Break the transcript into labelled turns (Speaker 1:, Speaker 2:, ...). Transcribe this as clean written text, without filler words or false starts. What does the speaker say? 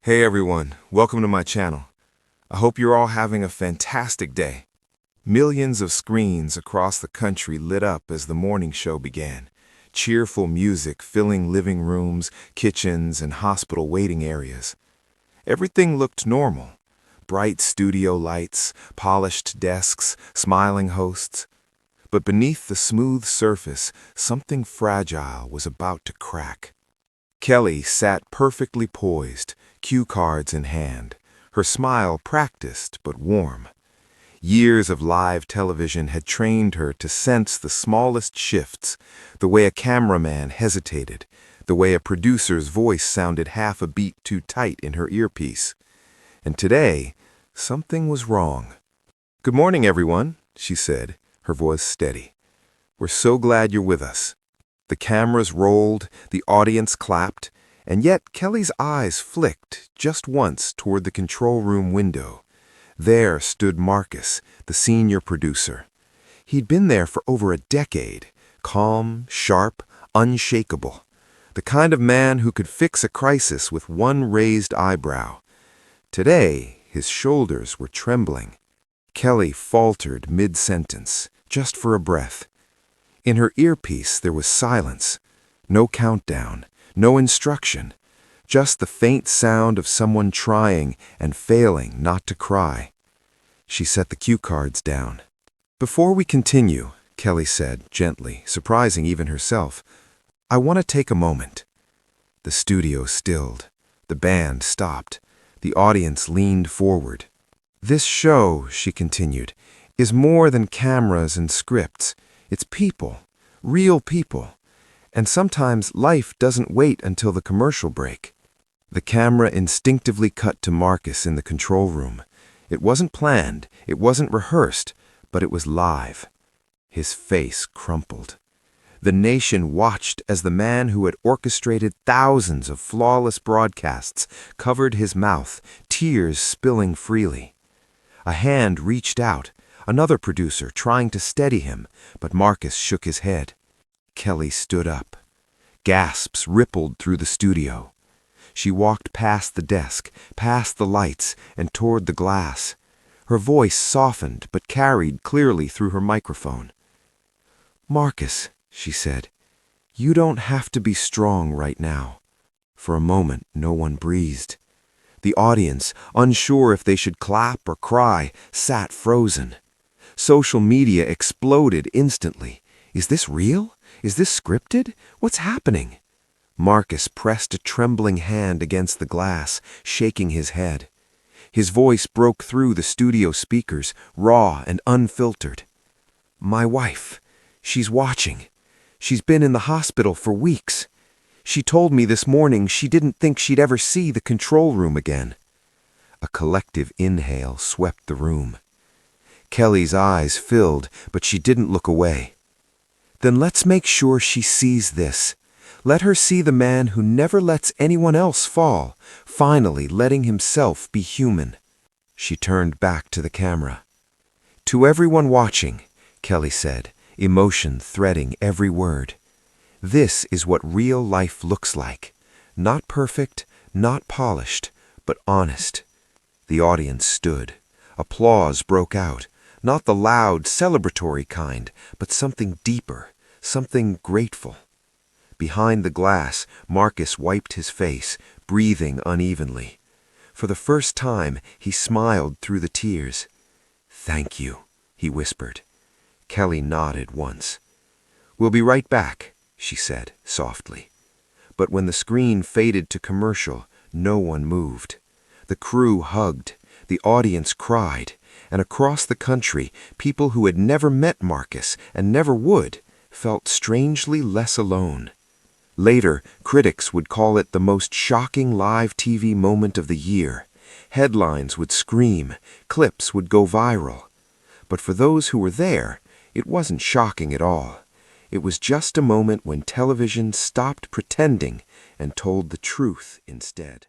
Speaker 1: Hey everyone, welcome to my channel. I hope you're all having a fantastic day. Millions of screens across the country lit up as the morning show began. Cheerful music filling living rooms, kitchens, and hospital waiting areas. Everything looked normal. Bright studio lights, polished desks, smiling hosts. But beneath the smooth surface, something fragile was about to crack. Kelly sat perfectly poised, cue cards in hand, her smile practiced but warm. Years of live television had trained her to sense the smallest shifts, the way a cameraman hesitated, the way a producer's voice sounded half a beat too tight in her earpiece. And today, something was wrong. "Good morning, everyone," she said, her voice steady. "We're so glad you're with us." The cameras rolled, the audience clapped, and yet Kelly's eyes flicked just once toward the control room window. There stood Marcus, the senior producer. He'd been there for over a decade, calm, sharp, unshakable. The kind of man who could fix a crisis with one raised eyebrow. Today, his shoulders were trembling. Kelly faltered mid-sentence, just for a breath. In her earpiece there was silence, no countdown, no instruction, just the faint sound of someone trying and failing not to cry. She set the cue cards down. "Before we continue," Kelly said gently, surprising even herself, "I want to take a moment." The studio stilled. The band stopped. The audience leaned forward. "This show," she continued, "is more than cameras and scripts. It's people, real people. And sometimes life doesn't wait until the commercial break." The camera instinctively cut to Marcus in the control room. It wasn't planned, it wasn't rehearsed, but it was live. His face crumpled. The nation watched as the man who had orchestrated thousands of flawless broadcasts covered his mouth, tears spilling freely. A hand reached out, another producer trying to steady him, but Marcus shook his head. Kelly stood up. Gasps rippled through the studio. She walked past the desk, past the lights, and toward the glass. Her voice softened but carried clearly through her microphone. "Marcus," she said, "you don't have to be strong right now." For a moment, no one breathed. The audience, unsure if they should clap or cry, sat frozen. Social media exploded instantly. Is this real? Is this scripted? What's happening? Marcus pressed a trembling hand against the glass, shaking his head. His voice broke through the studio speakers, raw and unfiltered. "My wife. She's watching. She's been in the hospital for weeks. She told me this morning she didn't think she'd ever see the control room again." A collective inhale swept the room. Kelly's eyes filled, but she didn't look away. "Then let's make sure she sees this. Let her see the man who never lets anyone else fall, finally letting himself be human." She turned back to the camera. "To everyone watching," Kelly said, emotion threading every word, "this is what real life looks like. Not perfect, not polished, but honest." The audience stood. Applause broke out. Not the loud, celebratory kind, but something deeper, something grateful. Behind the glass, Marcus wiped his face, breathing unevenly. For the first time, he smiled through the tears. "Thank you," he whispered. Kelly nodded once. "We'll be right back," she said softly. But when the screen faded to commercial, no one moved. The crew hugged, the audience cried, and across the country, people who had never met Marcus and never would felt strangely less alone. Later, critics would call it the most shocking live TV moment of the year. Headlines would scream, clips would go viral. But for those who were there, it wasn't shocking at all. It was just a moment when television stopped pretending and told the truth instead.